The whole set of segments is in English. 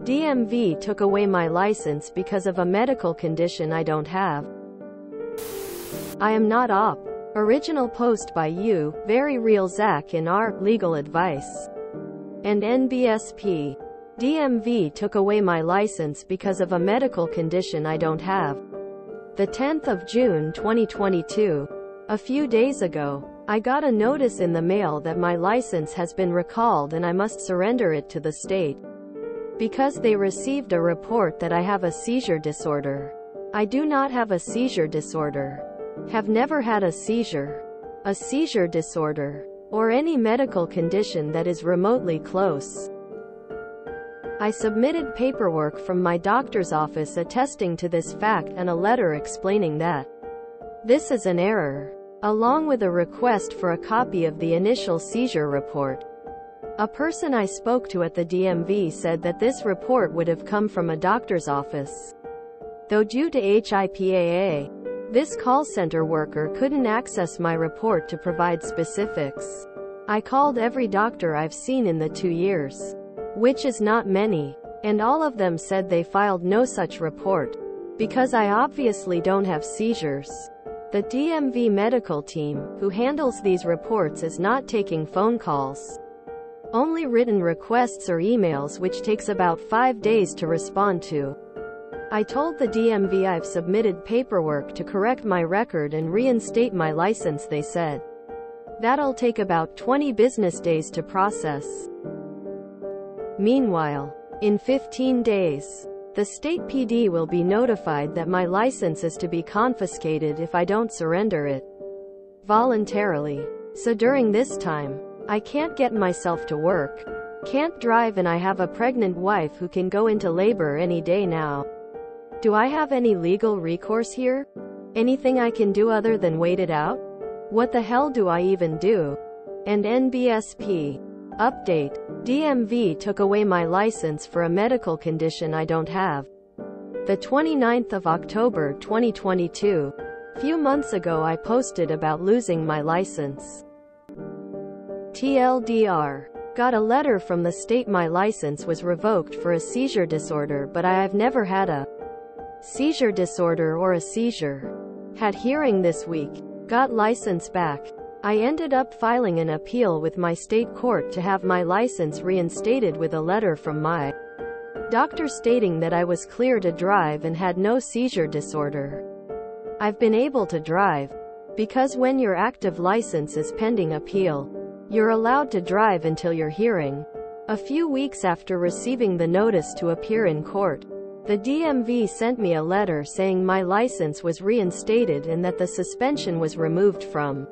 DMV took away my license because of a medical condition I don't have. I am not op. Original post by you, Very Real Zach in our Legal Advice. And NBSP. DMV took away my license because of a medical condition I don't have. The 10th of June 2022. A few days ago, I got a notice in the mail that my license has been recalled and I must surrender it to the state. Because they received a report that I have a seizure disorder. I do not have a seizure disorder. Have never had a seizure disorder, or any medical condition that is remotely close. I submitted paperwork from my doctor's office attesting to this fact and a letter explaining that this is an error, along with a request for a copy of the initial seizure report. A person I spoke to at the DMV said that this report would have come from a doctor's office. Though due to HIPAA, this call center worker couldn't access my report to provide specifics. I called every doctor I've seen in the 2 years, which is not many, and all of them said they filed no such report, because I obviously don't have seizures. The DMV medical team, who handles these reports, is not taking phone calls. Only written requests or emails, which takes about 5 days to respond to. I told the DMV I've submitted paperwork to correct my record and reinstate my license. They said that'll take about 20 business days to process. Meanwhile, in 15 days, the state PD will be notified that my license is to be confiscated if I don't surrender it voluntarily. So during this time, I can't get myself to work, can't drive, and I have a pregnant wife who can go into labor any day now. Do I have any legal recourse here? Anything I can do other than wait it out? What the hell do I even do? And NBSP. Update. DMV took away my license for a medical condition I don't have. The 29th of October 2022. Few months ago I posted about losing my license. TLDR. Got a letter from the state my license was revoked for a seizure disorder, but I have never had a seizure disorder or a seizure. Had hearing this week. Got license back. I ended up filing an appeal with my state court to have my license reinstated with a letter from my doctor stating that I was clear to drive and had no seizure disorder. I've been able to drive. Because when your active license is pending appeal, you're allowed to drive until your hearing. A few weeks after receiving the notice to appear in court, the DMV sent me a letter saying my license was reinstated and that the suspension was removed from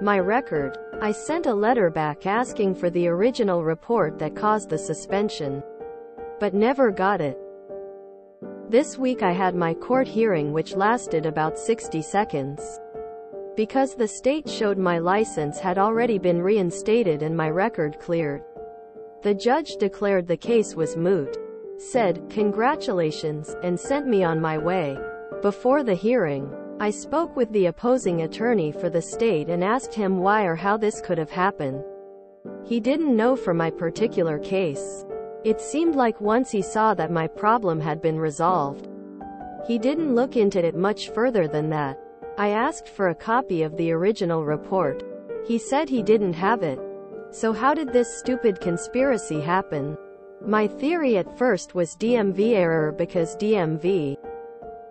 my record. I sent a letter back asking for the original report that caused the suspension, but never got it. This week I had my court hearing, which lasted about 60 seconds. Because the state showed my license had already been reinstated and my record cleared. The judge declared the case was moot, said, "Congratulations," and sent me on my way. Before the hearing, I spoke with the opposing attorney for the state and asked him why or how this could have happened. He didn't know for my particular case. It seemed like once he saw that my problem had been resolved, he didn't look into it much further than that. I asked for a copy of the original report. He said he didn't have it. So how did this stupid conspiracy happen? My theory at first was DMV error because DMV.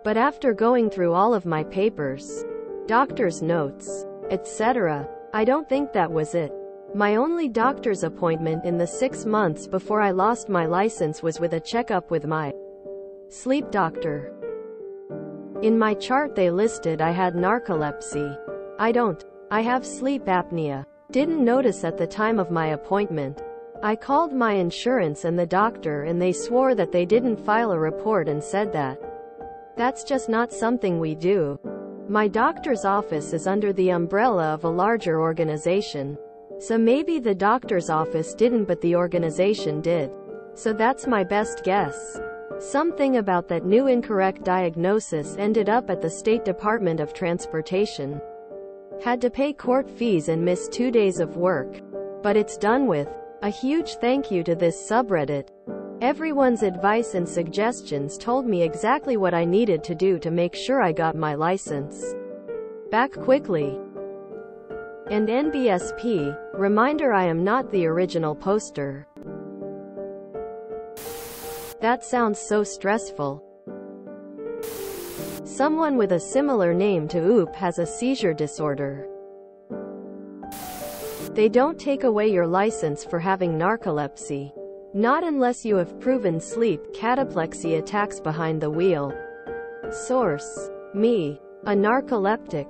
But after going through all of my papers, doctor's notes, etc., I don't think that was it. My only doctor's appointment in the 6 months before I lost my license was with a checkup with my sleep doctor. In my chart they listed I had narcolepsy. I don't. I have sleep apnea. Didn't notice at the time of my appointment. I called my insurance and the doctor and they swore that they didn't file a report and said that that's just not something we do. My doctor's office is under the umbrella of a larger organization. So maybe the doctor's office didn't but the organization did. So that's my best guess. Something about that new incorrect diagnosis ended up at the State Department of Transportation. Had to pay court fees and miss 2 days of work. But it's done with. A huge thank you to this subreddit. Everyone's advice and suggestions told me exactly what I needed to do to make sure I got my license back quickly. And NBSP, reminder I am not the original poster. That sounds so stressful. Someone with a similar name to Oop has a seizure disorder. They don't take away your license for having narcolepsy. Not unless you have proven sleep cataplexy attacks behind the wheel. Source: me, a narcoleptic.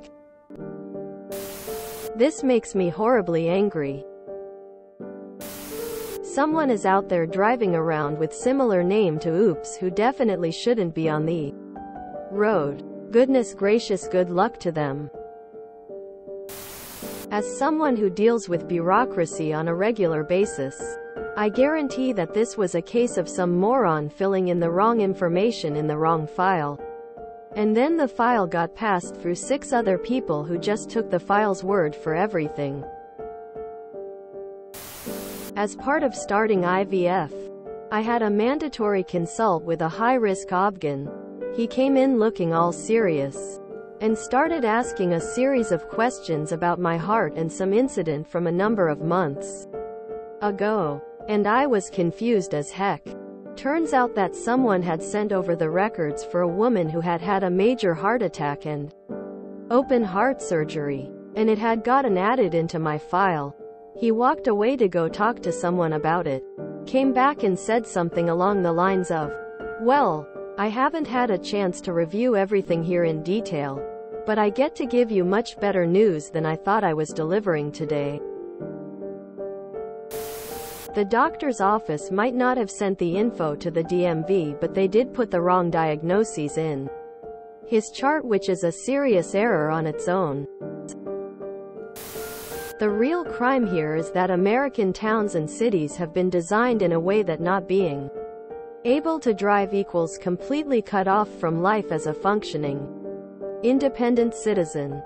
This makes me horribly angry. Someone is out there driving around with similar name to Oops who definitely shouldn't be on the road. Goodness gracious, good luck to them. As someone who deals with bureaucracy on a regular basis, I guarantee that this was a case of some moron filling in the wrong information in the wrong file. And then the file got passed through 6 other people who just took the file's word for everything. As part of starting IVF, I had a mandatory consult with a high-risk obgyn. He came in looking all serious and started asking a series of questions about my heart and some incident from a number of months ago. And I was confused as heck. Turns out that someone had sent over the records for a woman who had had a major heart attack and open heart surgery, and it had gotten added into my file. He walked away to go talk to someone about it, came back and said something along the lines of, "Well, I haven't had a chance to review everything here in detail, but I get to give you much better news than I thought I was delivering today." The doctor's office might not have sent the info to the DMV, but they did put the wrong diagnoses in his chart, which is a serious error on its own. The real crime here is that American towns and cities have been designed in a way that not being able to drive equals completely cut off from life as a functioning, independent citizen.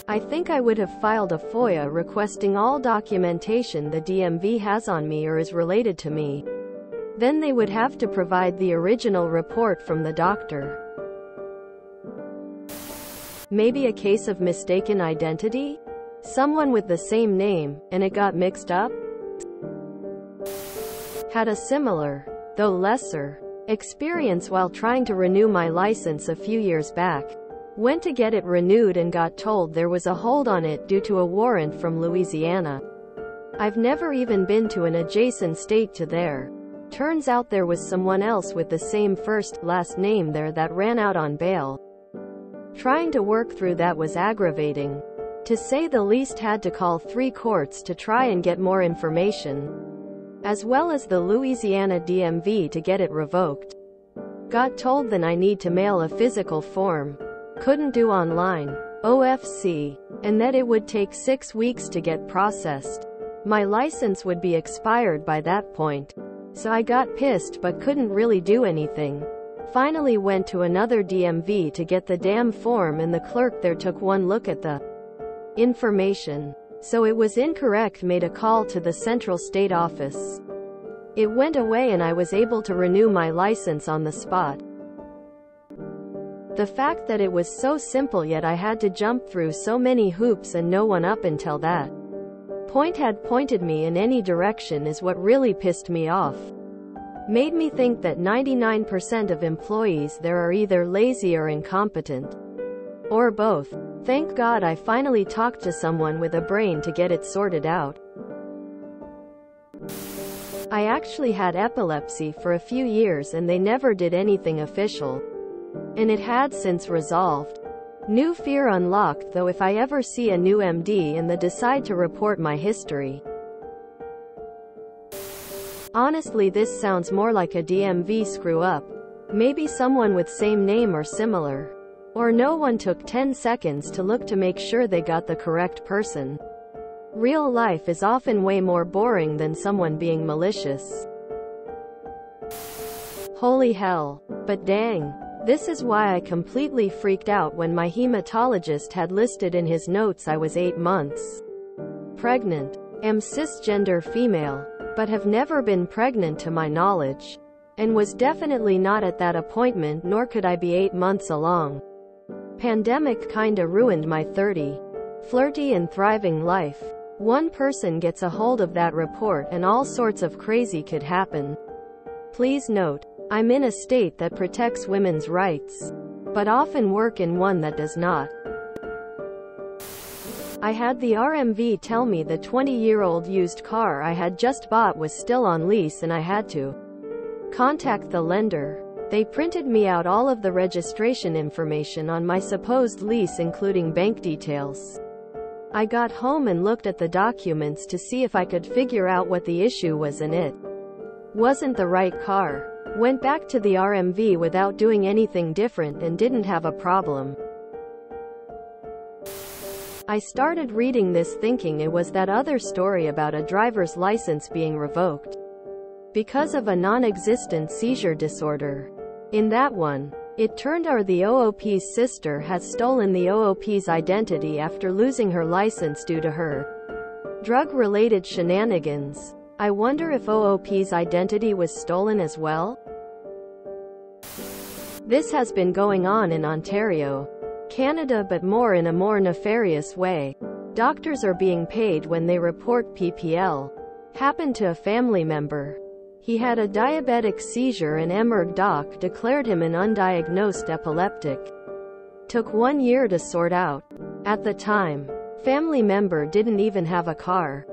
I think I would have filed a FOIA requesting all documentation the DMV has on me or is related to me. Then they would have to provide the original report from the doctor. Maybe a case of mistaken identity? Someone with the same name, and it got mixed up? Had a similar, though lesser, experience while trying to renew my license a few years back. Went to get it renewed and got told there was a hold on it due to a warrant from Louisiana. I've never even been to an adjacent state to there. Turns out there was someone else with the same first-last name there that ran out on bail. Trying to work through that was aggravating, to say the least. Had to call 3 courts to try and get more information, as well as the Louisiana DMV to get it revoked. Got told then I need to mail a physical form. Couldn't do online. OFC. And that it would take 6 weeks to get processed. My license would be expired by that point. So I got pissed but couldn't really do anything. Finally went to another DMV to get the damn form, and the clerk there took one look at the information. So it was incorrect. Made a call to the central state office. It went away and I was able to renew my license on the spot. The fact that it was so simple yet I had to jump through so many hoops and no one up until that point had pointed me in any direction is what really pissed me off. Made me think that 99% of employees there are either lazy or incompetent. Or both. Thank God I finally talked to someone with a brain to get it sorted out. I actually had epilepsy for a few years and they never did anything official. And it had since resolved. New fear unlocked though if I ever see a new MD and they decide to report my history. Honestly, this sounds more like a DMV screw up. Maybe someone with same name or similar. Or no one took 10 seconds to look to make sure they got the correct person. Real life is often way more boring than someone being malicious. Holy hell. But dang. This is why I completely freaked out when my hematologist had listed in his notes I was 8 months pregnant. Am cisgender female. but have never been pregnant to my knowledge. And was definitely not at that appointment, nor could I be 8 months along. Pandemic kinda ruined my 30. Flirty and thriving life. One person gets a hold of that report and all sorts of crazy could happen. Please note, I'm in a state that protects women's rights, but often work in one that does not. I had the RMV tell me the 20-year-old used car I had just bought was still on lease and I had to contact the lender. They printed me out all of the registration information on my supposed lease, including bank details. I got home and looked at the documents to see if I could figure out what the issue was, and it wasn't the right car. Went back to the RMV without doing anything different and didn't have a problem. I started reading this thinking it was that other story about a driver's license being revoked because of a non-existent seizure disorder. In that one, it turned out the OOP's sister has stolen the OOP's identity after losing her license due to her drug-related shenanigans. I wonder if OOP's identity was stolen as well? This has been going on in Ontario, Canada, but more in a more nefarious way. Doctors are being paid when they report PPL. Happened to a family member. He had a diabetic seizure and emerg doc declared him an undiagnosed epileptic. Took 1 year to sort out. At the time, family member didn't even have a car.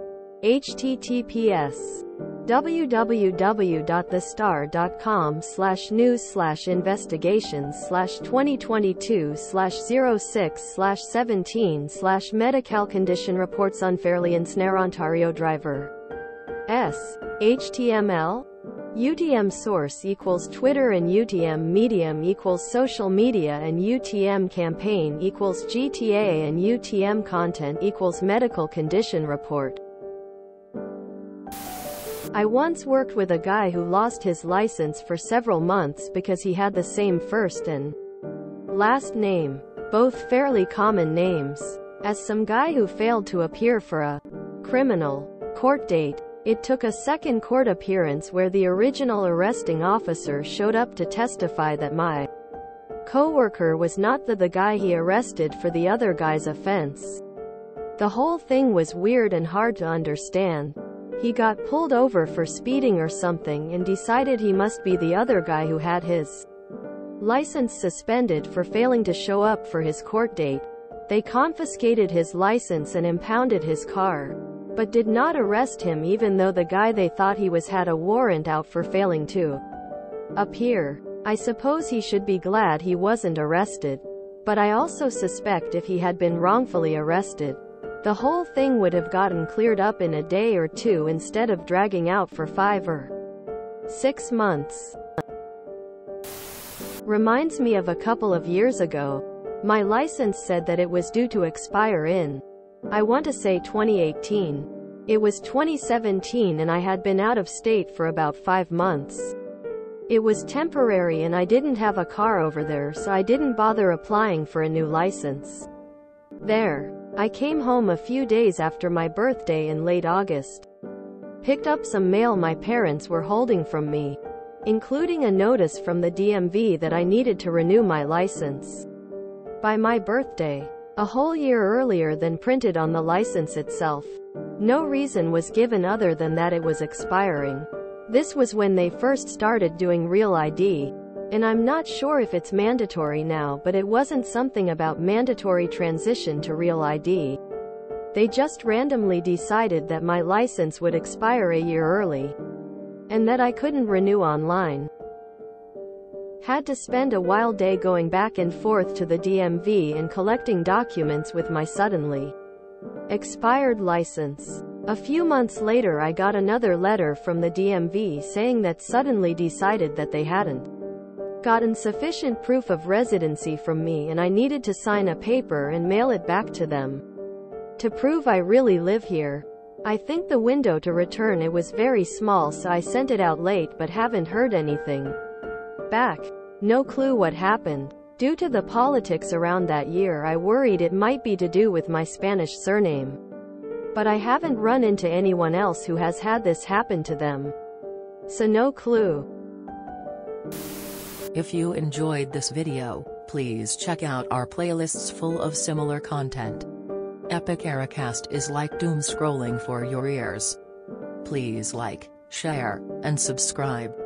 https www.thestar.com/news/investigations/2022/06/17/medical condition reports unfairly ensnare Ontario driver. HTML UTM source equals Twitter and UTM medium equals social media and UTM campaign equals GTA and UTM content equals medical condition report. I once worked with a guy who lost his license for several months because he had the same first and last name, both fairly common names, as some guy who failed to appear for a criminal court date. It took a second court appearance where the original arresting officer showed up to testify that my coworker was not the guy he arrested for the other guy's offense. The whole thing was weird and hard to understand. He got pulled over for speeding or something and decided he must be the other guy who had his license suspended for failing to show up for his court date. They confiscated his license and impounded his car, but did not arrest him even though the guy they thought he was had a warrant out for failing to appear. I suppose he should be glad he wasn't arrested, but I also suspect if he had been wrongfully arrested, the whole thing would have gotten cleared up in a day or two instead of dragging out for 5 or 6 months. Reminds me of a couple of years ago. My license said that it was due to expire in, I want to say 2018. It was 2017 and I had been out of state for about 5 months. It was temporary and I didn't have a car over there, so I didn't bother applying for a new license. There. I came home a few days after my birthday in late August. Picked up some mail my parents were holding from me, including a notice from the DMV that I needed to renew my license by my birthday, a whole year earlier than printed on the license itself. No reason was given other than that it was expiring. This was when they first started doing Real ID. And I'm not sure if it's mandatory now, but it wasn't something about mandatory transition to Real ID. They just randomly decided that my license would expire a year early, and that I couldn't renew online. Had to spend a wild day going back and forth to the DMV and collecting documents with my suddenly expired license. A few months later I got another letter from the DMV saying that suddenly decided that they hadn't gotten sufficient proof of residency from me and I needed to sign a paper and mail it back to them to prove I really live here. I think the window to return it was very small, so I sent it out late but haven't heard anything back. No clue what happened. Due to the politics around that year, I worried it might be to do with my Spanish surname. But I haven't run into anyone else who has had this happen to them. So no clue. If you enjoyed this video, please check out our playlists full of similar content. Epic Ericast is like doom scrolling for your ears. Please like, share, and subscribe.